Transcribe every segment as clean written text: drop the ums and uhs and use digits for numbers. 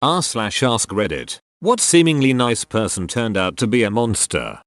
r/ask Reddit. What seemingly nice person turned out to be a monster?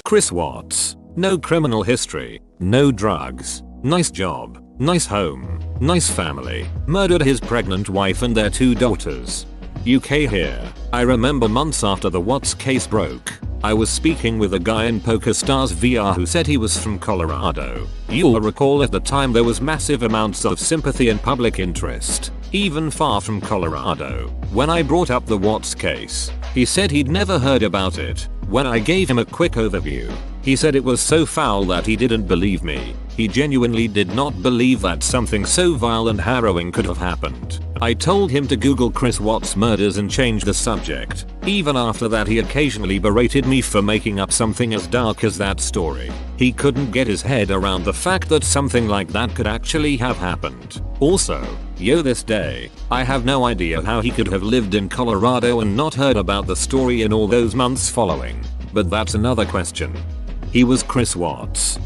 Chris Watts. No criminal history, no drugs, nice job, nice home, nice family, murdered his pregnant wife and their 2 daughters. UK here. I remember months after the Watts case broke, I was speaking with a guy in PokerStars VR who said he was from Colorado. You'll recall at the time there was massive amounts of sympathy and public interest, even far from Colorado. When I brought up the Watts case, he said he'd never heard about it. When I gave him a quick overview, he said it was so foul that he didn't believe me. He genuinely did not believe that something so vile and harrowing could have happened. I told him to Google Chris Watts murders and change the subject. Even after that, he occasionally berated me for making up something as dark as that story. He couldn't get his head around the fact that something like that could actually have happened. Also, this day, I have no idea how he could have lived in Colorado and not heard about the story in all those months following. But that's another question. He was Chris Watts.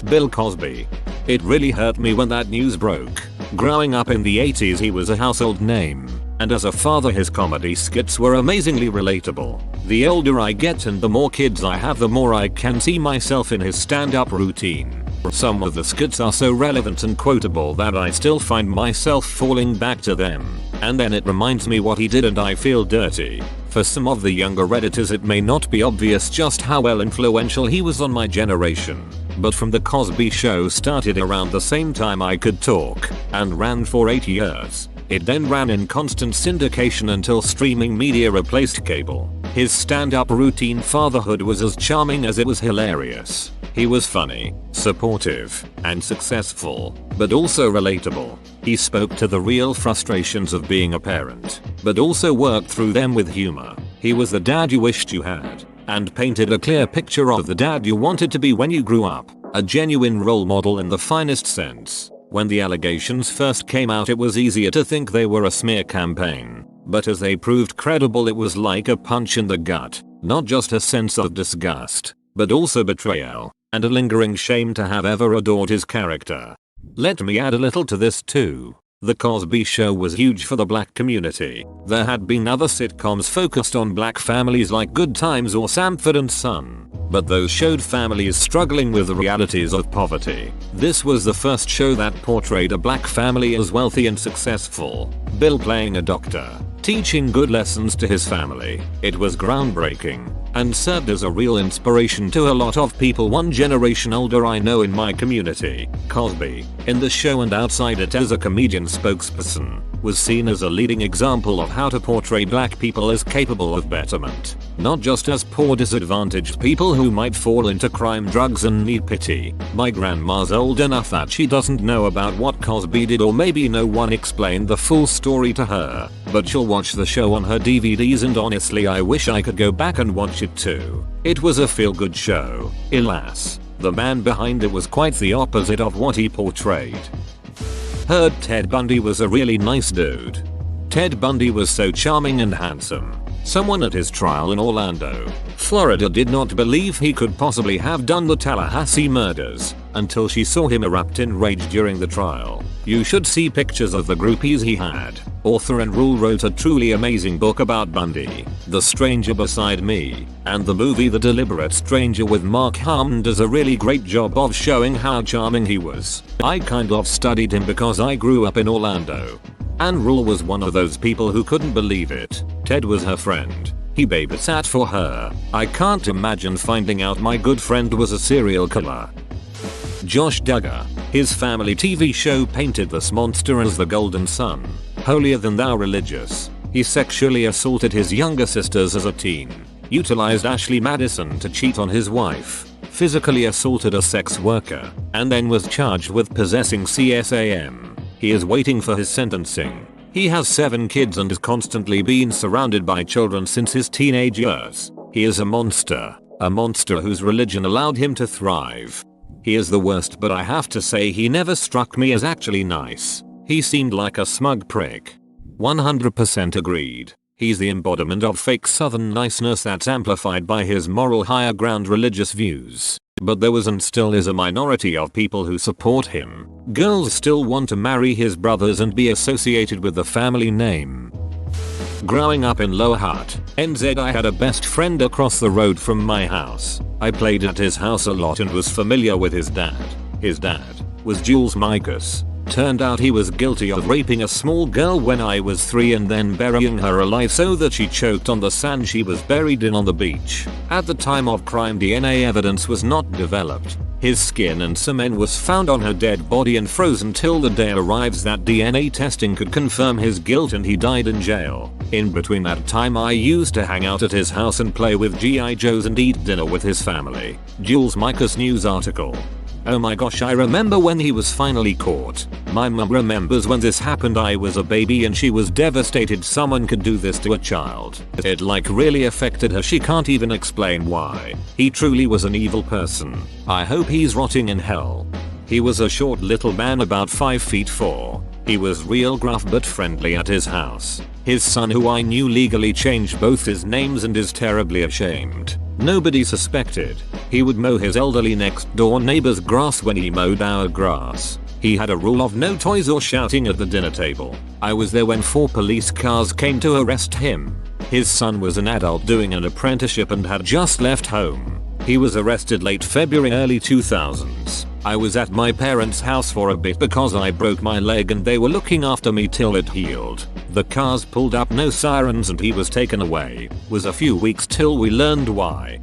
Bill Cosby. It really hurt me when that news broke. Growing up in the 80s, he was a household name, and as a father his comedy skits were amazingly relatable. The older I get and the more kids I have, the more I can see myself in his stand-up routine. Some of the skits are so relevant and quotable that I still find myself falling back to them, and then it reminds me what he did and I feel dirty. For some of the younger Redditors, it may not be obvious just how well influential he was on my generation, but from The Cosby Show started around the same time I could talk, and ran for 8 years. It then ran in constant syndication until streaming media replaced cable. His stand-up routine Fatherhood was as charming as it was hilarious. He was funny, supportive, and successful, but also relatable. He spoke to the real frustrations of being a parent, but also worked through them with humor. He was the dad you wished you had, and painted a clear picture of the dad you wanted to be when you grew up. A genuine role model in the finest sense. When the allegations first came out, it was easier to think they were a smear campaign, but as they proved credible, it was like a punch in the gut. Not just a sense of disgust, but also betrayal, and a lingering shame to have ever adored his character. Let me add a little to this too. The Cosby Show was huge for the black community. There had been other sitcoms focused on black families like Good Times or Sanford and Son, but those showed families struggling with the realities of poverty. This was the first show that portrayed a black family as wealthy and successful. Bill playing a doctor, teaching good lessons to his family. It was groundbreaking, and served as a real inspiration to a lot of people one generation older I know in my community. Cosby, in the show and outside it as a comedian spokesperson, was seen as a leading example of how to portray black people as capable of betterment, not just as poor disadvantaged people who might fall into crime, drugs, and need pity. My grandma's old enough that she doesn't know about what Cosby did, or maybe no one explained the full story to her, but she'll watch the show on her DVDs, and honestly I wish I could go back and watch it too. It was a feel-good show. Alas, the man behind it was quite the opposite of what he portrayed. Heard Ted Bundy was a really nice dude. Ted Bundy was so charming and handsome. Someone at his trial in Orlando, Florida did not believe he could possibly have done the Tallahassee murders until she saw him erupt in rage during the trial. You should see pictures of the groupies he had. Author and Rule wrote a truly amazing book about Bundy, The Stranger Beside Me, and the movie The Deliberate Stranger with Mark Harmon does a really great job of showing how charming he was. I kind of studied him because I grew up in Orlando. And Rule was one of those people who couldn't believe it. Ted was her friend. He babysat for her. I can't imagine finding out my good friend was a serial killer. Josh Duggar. His family TV show painted this monster as the golden son, holier than thou religious. He sexually assaulted his younger sisters as a teen, utilized Ashley Madison to cheat on his wife, physically assaulted a sex worker, and then was charged with possessing CSAM. He is waiting for his sentencing. He has 7 kids and has constantly been surrounded by children since his teenage years. He is a monster whose religion allowed him to thrive. He is the worst, but I have to say he never struck me as actually nice. He seemed like a smug prick. 100% agreed. He's the embodiment of fake southern niceness that's amplified by his moral higher ground religious views. But there was and still is a minority of people who support him. Girls still want to marry his brothers and be associated with the family name. Growing up in Lower Hutt, NZ, I had a best friend across the road from my house. I played at his house a lot and was familiar with his dad. His dad was Jules Mikus. Turned out he was guilty of raping a small girl when I was 3 and then burying her alive so that she choked on the sand she was buried in on the beach. At the time of crime, DNA evidence was not developed. His skin and semen was found on her dead body and frozen till the day arrives that DNA testing could confirm his guilt, and he died in jail. In between that time, I used to hang out at his house and play with G.I. Joes and eat dinner with his family. Jules Mikus news article. Oh my gosh, I remember when he was finally caught. My mum remembers when this happened. I was a baby and she was devastated someone could do this to a child. It like really affected her. She can't even explain why. He truly was an evil person. I hope he's rotting in hell. He was a short little man about 5'4". He was real gruff but friendly at his house. His son, who I knew legally, changed both his names and is terribly ashamed. Nobody suspected. He would mow his elderly next door neighbor's grass when he mowed our grass. He had a rule of no toys or shouting at the dinner table. I was there when 4 police cars came to arrest him. His son was an adult doing an apprenticeship and had just left home. He was arrested late February, early 2000s. I was at my parents' house for a bit because I broke my leg and they were looking after me till it healed. The cars pulled up, no sirens, and he was taken away. Was a few weeks till we learned why.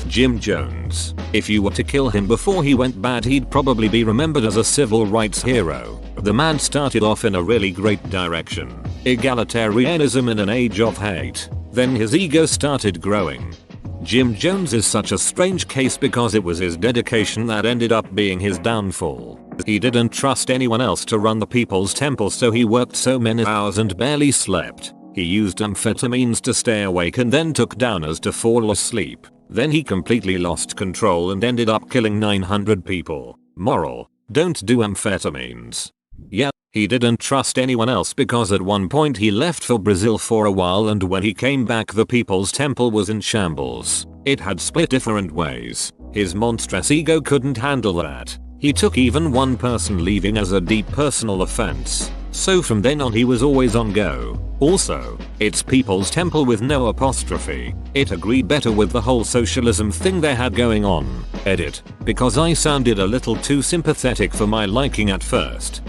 Jim Jones. If you were to kill him before he went bad, he'd probably be remembered as a civil rights hero. The man started off in a really great direction. Egalitarianism in an age of hate. Then his ego started growing. Jim Jones is such a strange case because it was his dedication that ended up being his downfall. He didn't trust anyone else to run the People's Temple, so he worked so many hours and barely slept. He used amphetamines to stay awake and then took downers to fall asleep. Then he completely lost control and ended up killing 900 people. Moral: don't do amphetamines. Yeah, he didn't trust anyone else because at one point he left for Brazil for a while, and when he came back the People's Temple was in shambles. It had split different ways. His monstrous ego couldn't handle that. He took even one person leaving as a deep personal offense. So from then on he was always on go. Also, it's People's Temple with no apostrophe. It agreed better with the whole socialism thing they had going on. Edit, because I sounded a little too sympathetic for my liking at first.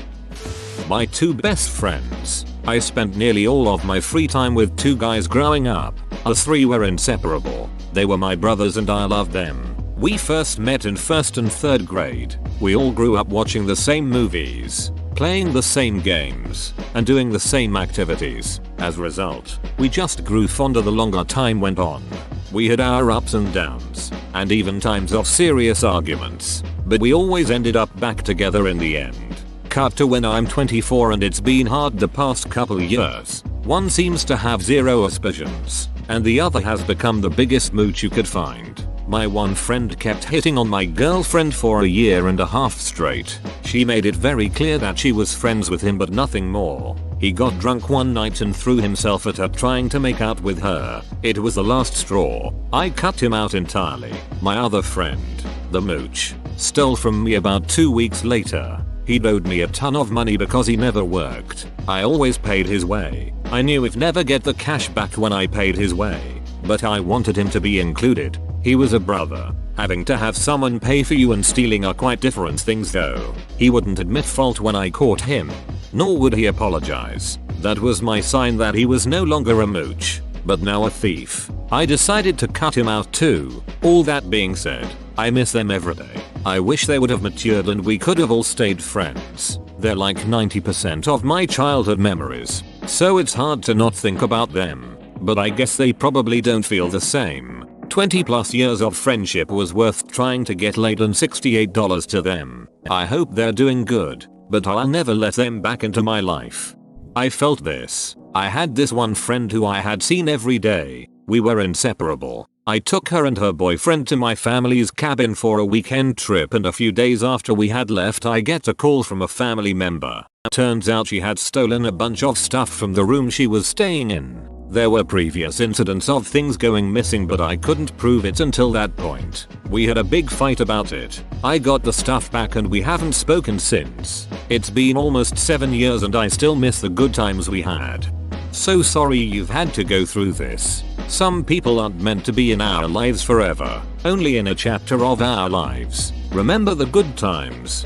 My 2 best friends. I spent nearly all of my free time with 2 guys growing up. Us 3 were inseparable. They were my brothers and I loved them. We first met in 1st and 3rd grade. We all grew up watching the same movies, playing the same games, and doing the same activities. As a result, we just grew fonder the longer time went on. We had our ups and downs, and even times of serious arguments, but we always ended up back together in the end. Cut to when I'm 24 and it's been hard the past couple years. One seems to have zero aspirations, and the other has become the biggest mooch you could find. My one friend kept hitting on my girlfriend for a year and a half straight. She made it very clear that she was friends with him but nothing more. He got drunk one night and threw himself at her trying to make out with her. It was the last straw. I cut him out entirely. My other friend, the mooch, stole from me about 2 weeks later. He owed me a ton of money because he never worked. I always paid his way. I knew I'd never get the cash back when I paid his way, but I wanted him to be included. He was a brother. Having to have someone pay for you and stealing are quite different things though. He wouldn't admit fault when I caught him, nor would he apologize. That was my sign that he was no longer a mooch, but now a thief. I decided to cut him out too. All that being said, I miss them every day. I wish they would have matured and we could have all stayed friends. They're like 90% of my childhood memories, so it's hard to not think about them. But I guess they probably don't feel the same. 20 plus years of friendship was worth trying to get laid and $68 to them. I hope they're doing good, but I'll never let them back into my life. I felt this. I had this one friend who I had seen every day. We were inseparable. I took her and her boyfriend to my family's cabin for a weekend trip, and a few days after we had left I get a call from a family member. Turns out she had stolen a bunch of stuff from the room she was staying in. There were previous incidents of things going missing, but I couldn't prove it until that point. We had a big fight about it. I got the stuff back and we haven't spoken since. It's been almost 7 years and I still miss the good times we had. So sorry you've had to go through this. Some people aren't meant to be in our lives forever, only in a chapter of our lives. Remember the good times.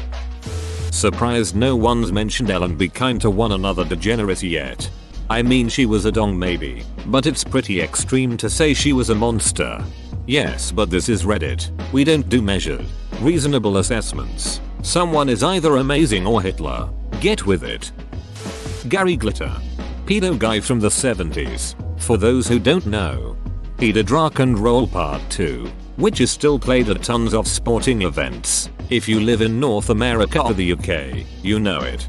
Surprised no one's mentioned Ellen Be Kind to One Another degenerate yet. I mean, she was a dong maybe, but it's pretty extreme to say she was a monster. Yes, but this is Reddit. We don't do measured, reasonable assessments. Someone is either amazing or Hitler. Get with it. Gary Glitter. Pedo guy from the 70s. For those who don't know. Pedo Rock and Roll Part 2, which is still played at tons of sporting events. If you live in North America or the UK, you know it.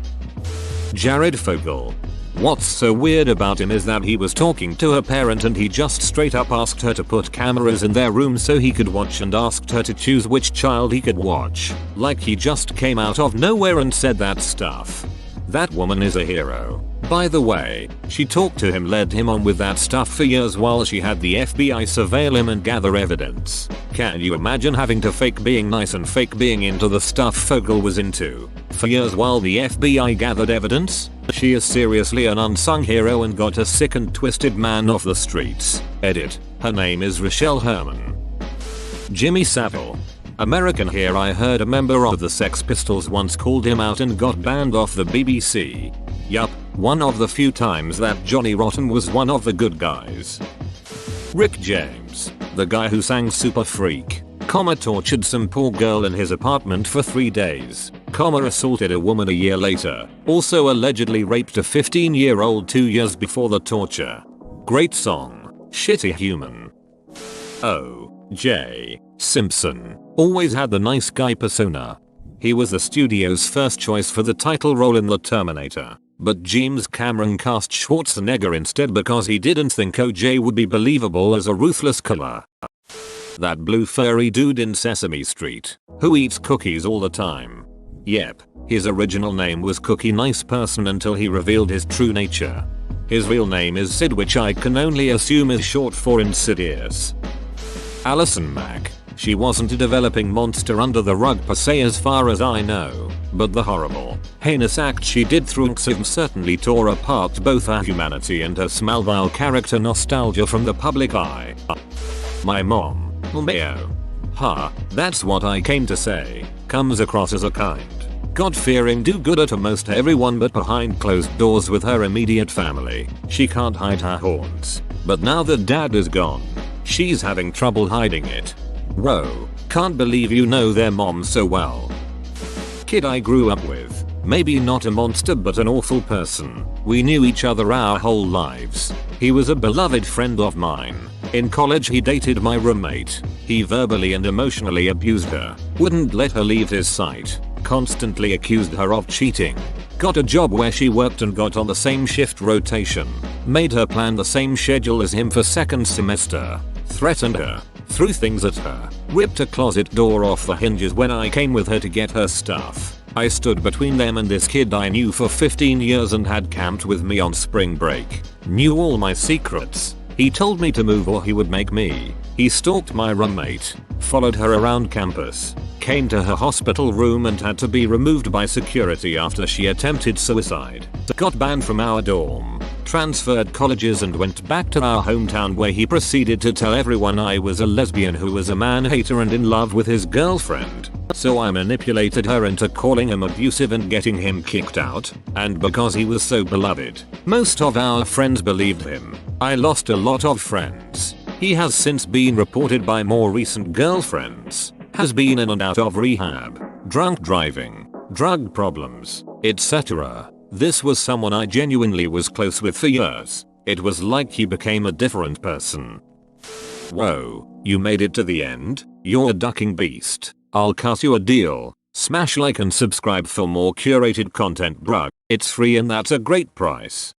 Jared Fogle. What's so weird about him is that he was talking to her parent and he just straight up asked her to put cameras in their room so he could watch and asked her to choose which child he could watch. Like he just came out of nowhere and said that stuff. That woman is a hero. By the way, she talked to him, led him on with that stuff for years while she had the FBI surveil him and gather evidence. Can you imagine having to fake being nice and fake being into the stuff Fogle was into for years while the FBI gathered evidence? She is seriously an unsung hero and got a sick and twisted man off the streets. Edit. Her name is Rochelle Herman. Jimmy Savile. American here. I heard a member of the Sex Pistols once called him out and got banned off the BBC. Yup, one of the few times that Johnny Rotten was one of the good guys. Rick James, the guy who sang Super Freak, tortured some poor girl in his apartment for 3 days, assaulted a woman a year later, also allegedly raped a 15-year-old 2 years before the torture. Great song, Shitty Human. O.J. Simpson always had the nice guy persona. He was the studio's first choice for the title role in The Terminator, but James Cameron cast Schwarzenegger instead because he didn't think OJ would be believable as a ruthless killer. That blue furry dude in Sesame Street, who eats cookies all the time. Yep, his original name was Cookie Nice Person until he revealed his true nature. His real name is Sid, which I can only assume is short for Insidious. Allison Mack. She wasn't a developing monster under the rug per se as far as I know, but the horrible, heinous act she did through XIV certainly tore apart both her humanity and her Smallville character nostalgia from the public eye. My mom, Mayo. Ha, that's what I came to say, comes across as a kind, God-fearing do-gooder to most everyone, but behind closed doors with her immediate family, she can't hide her haunts. But now that dad is gone, she's having trouble hiding it. Whoa, can't believe you know their mom so well. Kid I grew up with, maybe not a monster but an awful person. We knew each other our whole lives. He was a beloved friend of mine. In college he dated my roommate. He verbally and emotionally abused her, wouldn't let her leave his sight, constantly accused her of cheating. Got a job where she worked and got on the same shift rotation. Made her plan the same schedule as him for second semester. Threatened her. Threw things at her, ripped a closet door off the hinges when I came with her to get her stuff. I stood between them and this kid I knew for 15 years and had camped with me on spring break. Knew all my secrets. He told me to move or he would make me. He stalked my roommate, followed her around campus, came to her hospital room and had to be removed by security after she attempted suicide. Got banned from our dorm. Transferred colleges and went back to our hometown where he proceeded to tell everyone I was a lesbian who was a man-hater and in love with his girlfriend. So I manipulated her into calling him abusive and getting him kicked out, and because he was so beloved, most of our friends believed him. I lost a lot of friends. He has since been reported by more recent girlfriends, has been in and out of rehab, drunk driving, drug problems, etc. This was someone I genuinely was close with for years. It was like he became a different person. Whoa, you made it to the end? You're a ducking beast. I'll cut you a deal. Smash like and subscribe for more curated content, bruh. It's free and that's a great price.